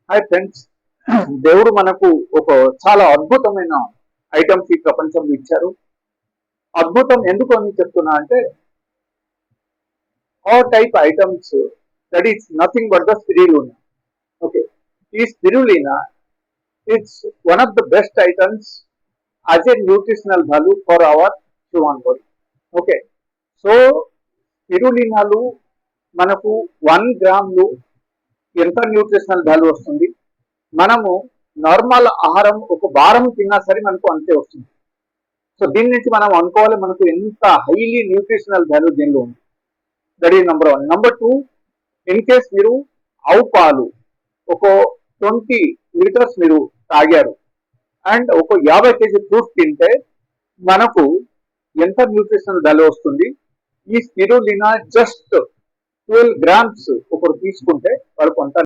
Hi friends, దేవుడు మనకు ఒక చాలా అద్భుతమైన ఐటమ్స్ ఈ ప్రపంచంలో ఇచ్చారు. అద్భుతం ఎందుకు అని చెప్తున్నా అంటే all type items that is nothing but the spirulina. Okay, ఈ spirulina it's one of the best items as a nutritional value for our human body. Okay, so స్పిరులినాలు మనకు 1 గ్రాములు ఎంత న్యూట్రిషనల్ వాల్యూ వస్తుంది. మనము నార్మల్ ఆహారం ఒక వారం తిన్నా సరే మనకు అంతే వస్తుంది. సో దీని నుంచి మనం అనుకోవాలి మనకు ఎంత హైలీ న్యూట్రిషనల్ వాల్యూ దీనిలో ఉంది. That is number 1. Number 2, in case మీరు ఆవు పాలు ఒక 20 లీటర్స్ మీరు తాగారు అండ్ ఒక 50 కేజీ ఫ్రూట్స్ తింటే మనకు ఎంత న్యూట్రిషనల్ వాల్యూ వస్తుంది. ఈ స్పిరులినా జస్ట్ 12 గ్రామ్స్ ఒకరు తీసుకుంటే వాళ్ళకు అంత